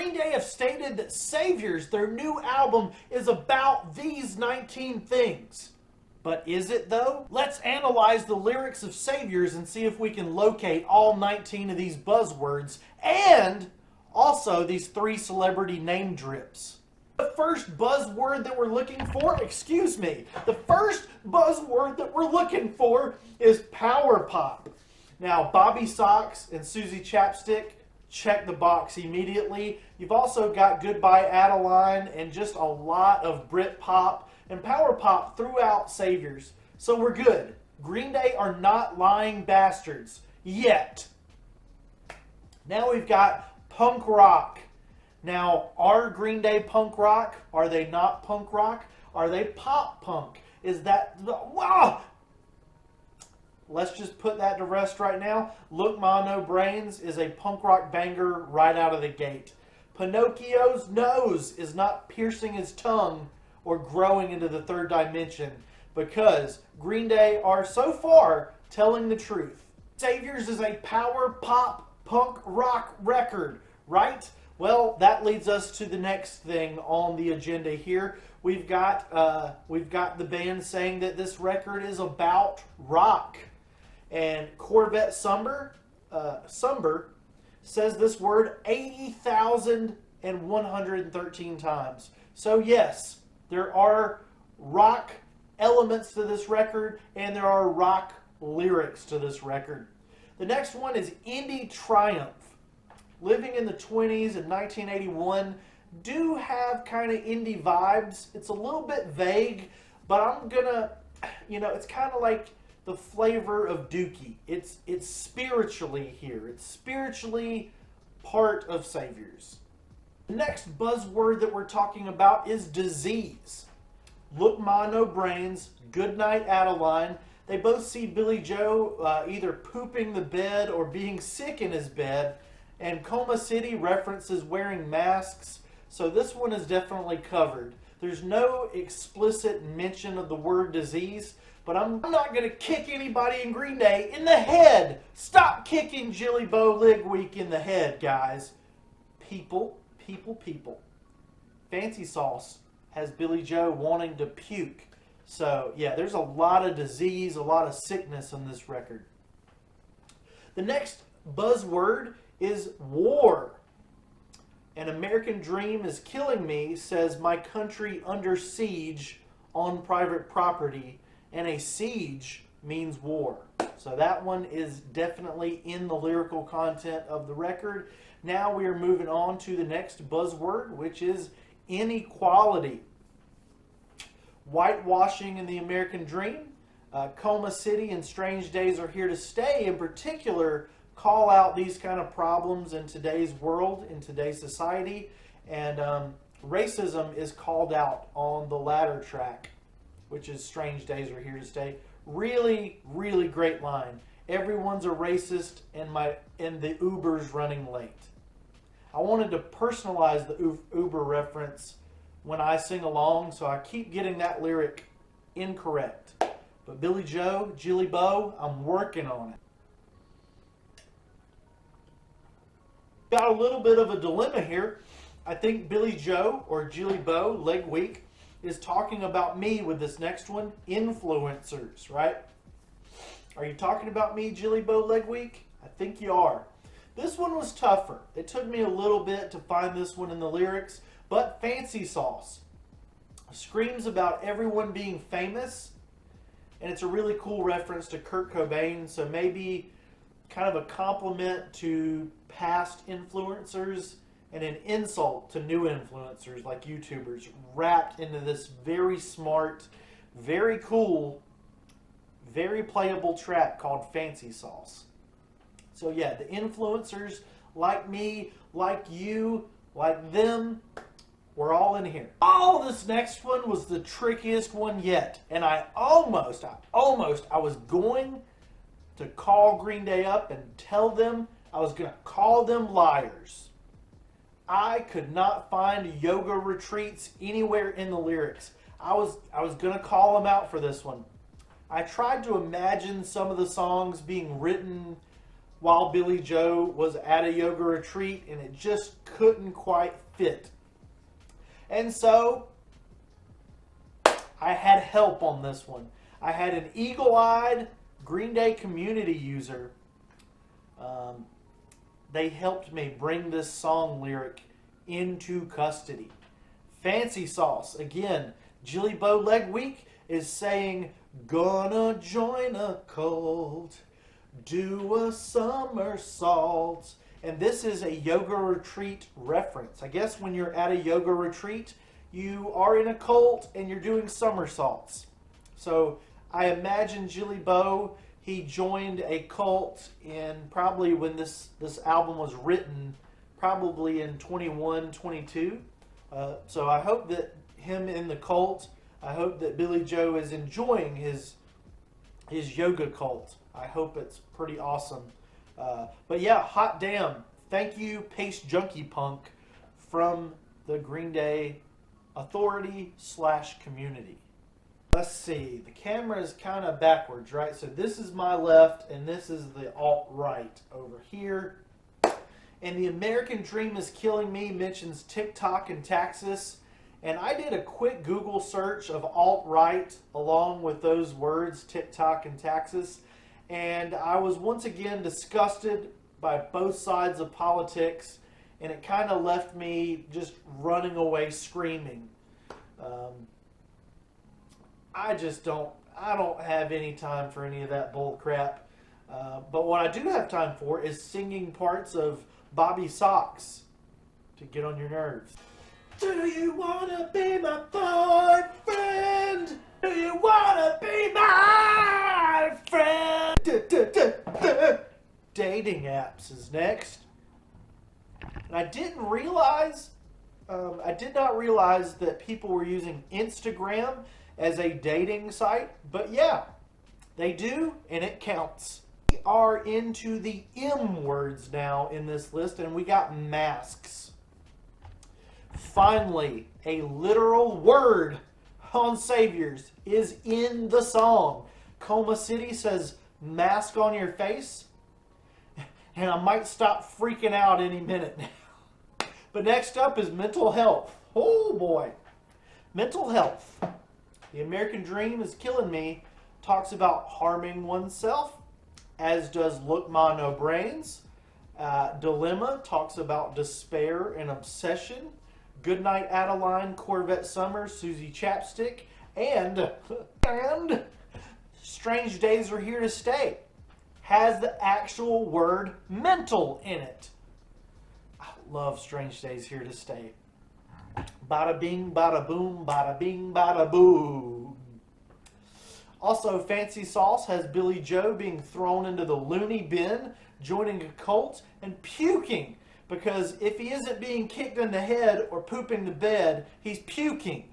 Green Day have stated that Saviors, their new album, is about these 19 things. But is it though? Let's analyze the lyrics of Saviors and see if we can locate all 19 of these buzzwords and also these 3 celebrity name drips. The first buzzword that we're looking for, the first buzzword that we're looking for is power pop. Now, Bobby Socks and Susie Chapstick, check the box immediately. You've also got Goodbye Adeline and just a lot of Brit pop and power pop throughout Saviors. So we're good. Green Day are not lying bastards yet. Now we've got punk rock. Now, are Green Day punk rock? Are they not punk rock? Are they pop punk? Is that... Wow! Let's just put that to rest right now. Look Ma No Brains is a punk rock banger right out of the gate. Pinocchio's nose is not piercing his tongue or growing into the third dimension because Green Day are so far telling the truth. Saviors is a power pop punk rock record, right? Well, that leads us to the next thing on the agenda here. We've got the band saying that this record is about rock. And Corvette Sumber says this word 80,113 times. So yes, there are rock elements to this record and there are rock lyrics to this record. The next one is Indie Triumph. Living in the 20s in 1981 do have kind of indie vibes. It's a little bit vague, but I'm gonna, it's kind of like the flavor of Dookie. It's spiritually here. It's spiritually part of Saviors. The next buzzword that we're talking about is disease. Look Ma No Brains, Goodnight Adeline. They both see Billy Joe either pooping the bed or being sick in his bed. And Coma City references wearing masks. So this one is definitely covered. There's no explicit mention of the word disease. But I'm not going to kick anybody in Green Day in the head. Stop kicking Jilly Bo Ligweek in the head, guys. People. Fancy Sauce has Billy Joe wanting to puke. So, yeah, there's a lot of disease, a lot of sickness on this record. The next buzzword is war. An American Dream is Killing Me says my country under siege on private property. And a siege means war. So that one is definitely in the lyrical content of the record. Now we are moving on to the next buzzword, which is inequality. Whitewashing in the American Dream. Coma City and Strange Days Are Here to Stay, in particular, call out these kind of problems in today's world, in today's society. And racism is called out on the latter track, which is Strange Days Are Here to Stay. Really, really great line. Everyone's a racist and the Uber's running late. I wanted to personalize the Uber reference when I sing along, so I keep getting that lyric incorrect. But Billy Joe, Jilly Bo, I'm working on it. Got a little bit of a dilemma here. I think Billy Joe or Jilly Bo, leg week, is talking about me with this next one, influencers, right? Are you talking about me, Jilly Bo Leg Week? I think you are. This one was tougher. It took me a little bit to find this one in the lyrics, but Fancy Sauce screams about everyone being famous, and it's a really cool reference to Kurt Cobain, so maybe kind of a compliment to past influencers and an insult to new influencers like YouTubers, wrapped into this very smart, very cool, very playable track called Fancy Sauce. So yeah, the influencers like me, like you, like them, we're all in here. Oh, this next one was the trickiest one yet. And I was going to call Green Day up and tell them I was going to call them liars. I could not find yoga retreats anywhere in the lyrics. I was going to call them out for this one. I tried to imagine some of the songs being written while Billy Joe was at a yoga retreat and it just couldn't quite fit. And so I had help on this one. I had an eagle-eyed Green Day community user. They helped me bring this song lyric into custody. Fancy Sauce, again, Jilly Bow Leg Week is saying, gonna join a cult, do a somersault. And this is a yoga retreat reference. I guess when you're at a yoga retreat, you are in a cult and you're doing somersaults. So I imagine Jilly Bow, he joined a cult in probably when this album was written, probably in 21, 22. So I hope that him in the cult, I hope that Billy Joe is enjoying his yoga cult. I hope it's pretty awesome. But yeah, hot damn. Thank you, Paste Junkie Punk, from the Green Day Authority / community. Let's see. The camera is kind of backwards, right? So this is my left, and this is the alt-right over here. And the American Dream is Killing Me mentions TikTok and taxes. And I did a quick Google search of alt-right along with those words, TikTok and taxes. And I was once again disgusted by both sides of politics. And it kind of left me just running away screaming. I don't have any time for any of that bull crap. But what I do have time for is singing parts of Bobby Socks to get on your nerves. Do you want to be my boyfriend? Do you want to be my friend? Dating apps is next. And I did not realize that people were using Instagram as a dating site, but yeah, they do, and it counts. We are into the M words now in this list, and we got masks. Finally, a literal word on Saviors is in the song. Coma City says, mask on your face, and I might stop freaking out any minute now. But next up is mental health. Oh boy. Mental health. The American Dream is Killing Me talks about harming oneself, as does Look Ma No Brains. Dilemma talks about despair and obsession. Goodnight Adeline, Corvette Summer, Susie Chapstick, and Strange Days Are Here to Stay has the actual word mental in it. I love Strange Days Here to Stay. Bada bing, bada boom, bada bing, bada boom. Also, Fancy Sauce has Billy Joe being thrown into the loony bin, joining a cult, and puking. Because if he isn't being kicked in the head or pooping the bed, he's puking.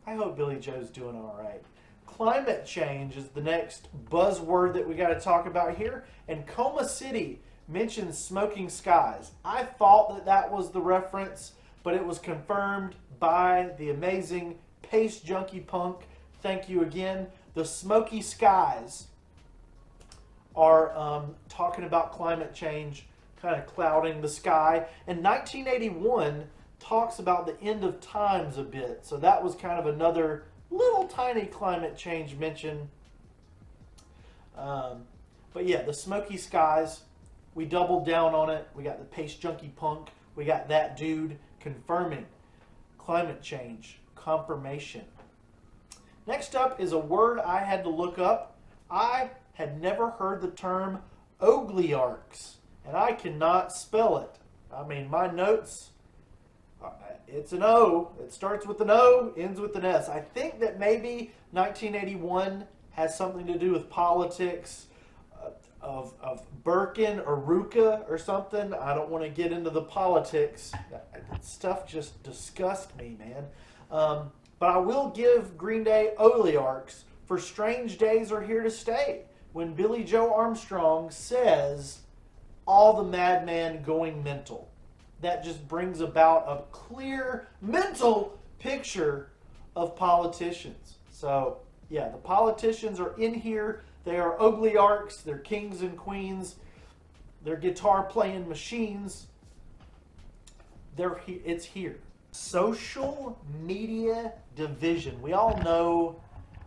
I hope Billy Joe's doing all right. Climate change is the next buzzword that we got to talk about here. And Coma City mentions smoking skies. I thought that was the reference, but it was confirmed by the amazing Paste Junkie Punk. Thank you again. The smoky skies are talking about climate change kind of clouding the sky. And 1981 talks about the end of times a bit. So that was kind of another little tiny climate change mention. But yeah, the smoky skies, we doubled down on it. We got the Paste Junkie Punk. We got that dude confirming climate change, confirmation. Next up is a word I had to look up. I had never heard the term ogliarchs, and I cannot spell it. I mean, my notes, it's an O. It starts with an O, ends with an S. I think that maybe 1981 has something to do with politics of Birkin or Ruka or something. I don't want to get into the politics. That stuff just disgusts me, man. But I will give Green Day ogliarchs for Strange Days Are Here to Stay. When Billy Joe Armstrong says, all the madman going mental. That just brings about a clear mental picture of politicians. So, yeah, the politicians are in here. They are ogliarchs, they're kings and queens, they're guitar playing machines. It's here. Social media division. We all know,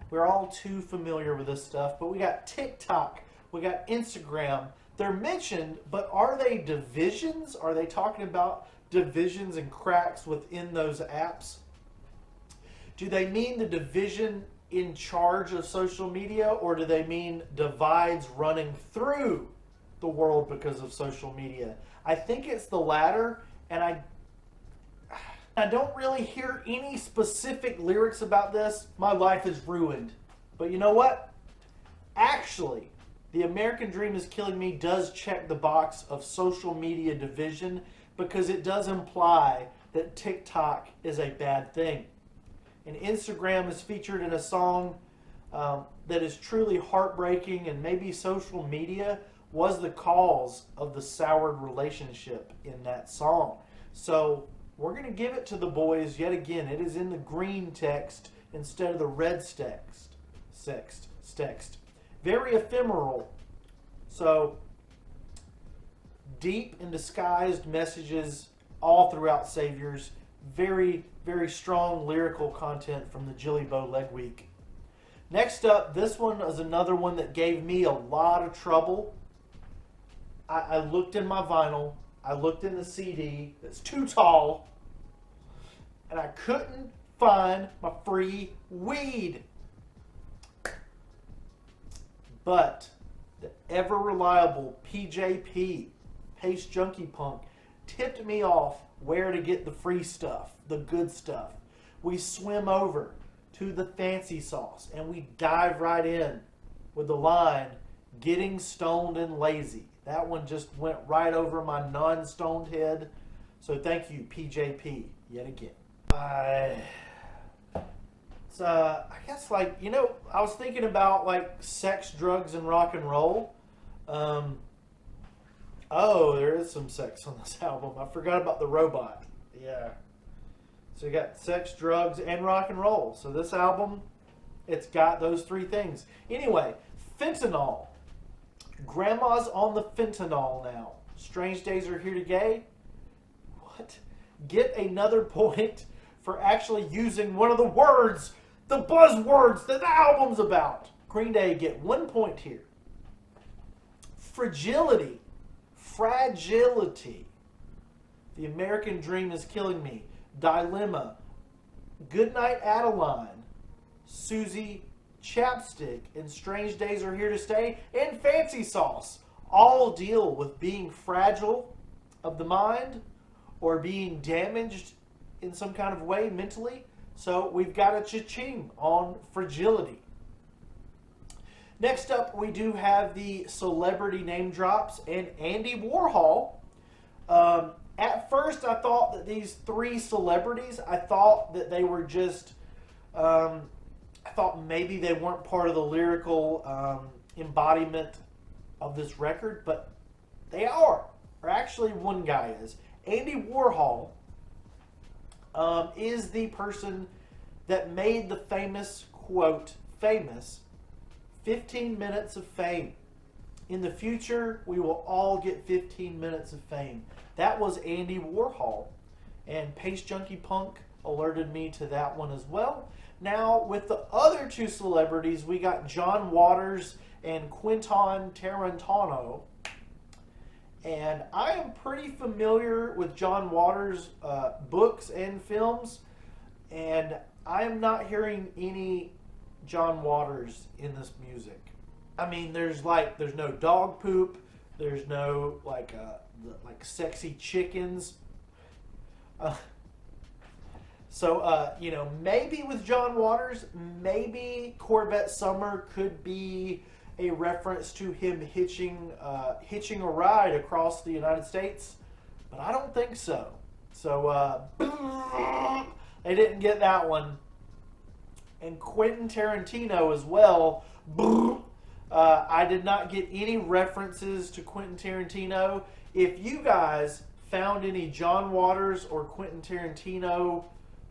we're all too familiar with this stuff, but we got TikTok, we got Instagram. They're mentioned, but are they divisions? Are they talking about divisions and cracks within those apps? Do they mean the division in charge of social media, or do they mean divides running through the world because of social media? I think it's the latter, and I don't really hear any specific lyrics about this. My life is ruined. But you know what? Actually, The American Dream is Killing Me does check the box of social media division, because it does imply that TikTok is a bad thing. And Instagram is featured in a song that is truly heartbreaking, and maybe social media was the cause of the soured relationship in that song. So we're going to give it to the boys yet again. It is in the green text instead of the red text. Very ephemeral. So deep and disguised messages all throughout Saviors. Very, very strong lyrical content from the Jilly Bow Leg Week. Next up, this one is another one that gave me a lot of trouble. I looked in my vinyl. I looked in the CD. It's too tall. And I couldn't find my free weed. But the ever reliable PJP, Pace Junkie Punk, tipped me off where to get the free stuff, the good stuff. We swim over to the fancy sauce and we dive right in with the line, "Getting Stoned and Lazy." That one just went right over my non-stoned head. So thank you, PJP, yet again. I guess, like, you know, I was thinking about like sex, drugs, and rock and roll. Oh, there is some sex on this album. I forgot about the robot. Yeah. So you got sex, drugs, and rock and roll. So this album, it's got those three things. Anyway, fentanyl. Grandma's on the fentanyl now. Strange Days Are Here Today. What? Get another point for actually using one of the words, the buzzwords that the album's about. Green Day get 1 point here. Fragility. The American Dream is Killing Me. Dilemma. Goodnight Adeline. Susie, Chapstick, and Strange Days Are Here to Stay, and Fancy Sauce all deal with being fragile of the mind or being damaged in some kind of way mentally. So we've got a cha-ching on fragility. Next up, we do have the celebrity name drops and Andy Warhol. At first, I thought that these three celebrities, I thought that they were just, I thought maybe they weren't part of the lyrical embodiment of this record, but they are. Or actually, one guy is. Andy Warhol is the person that made the famous, quote, famous 15 minutes of fame. In the future, we will all get 15 minutes of fame. That was Andy Warhol. And Pace Junkie Punk alerted me to that one as well. Now, with the other two celebrities, we got John Waters and Quentin Tarantino. And I am pretty familiar with John Waters' books and films. And I am not hearing any John Waters in this music. I mean, there's no dog poop. There's no like sexy chickens. You know, maybe with John Waters, maybe Corvette Summer could be a reference to him hitching a ride across the United States, but I don't think so. So they didn't get that one. And Quentin Tarantino as well. I did not get any references to Quentin Tarantino. If you guys found any John Waters or Quentin Tarantino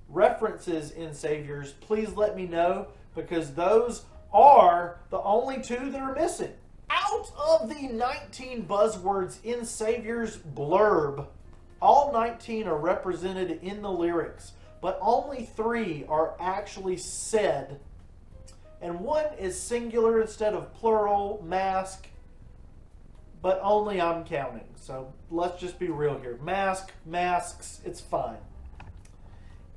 references in Saviors, please let me know, because those are the only two that are missing. Out of the 19 buzzwords in Savior's blurb, all 19 are represented in the lyrics, but only 3 are actually said. And one is singular instead of plural, mask, but only I'm counting. So let's just be real here. Mask, masks, it's fine.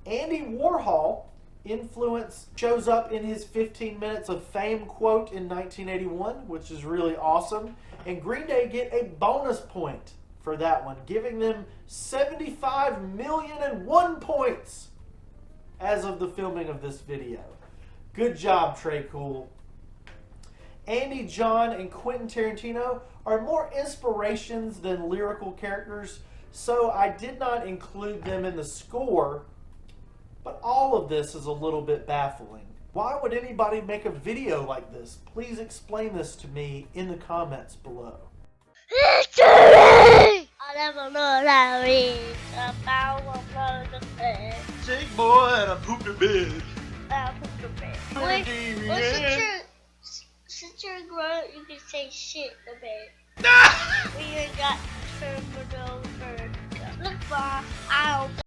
Andy Warhol influence shows up in his 15 minutes of fame quote in 1981, which is really awesome. And Green Day get a bonus point for that one, giving them 75,000,001 points as of the filming of this video. Good job, Trey Cool. Andy, John, and Quentin Tarantino are more inspirations than lyrical characters, so I did not include them in the score, but all of this is a little bit baffling. Why would anybody make a video like this? Please explain this to me in the comments below. History! I never know that read about what the bed. Sick boy and I pooped the bed. I pooped the bed. Wait, since you're grown, you can say shit the bed.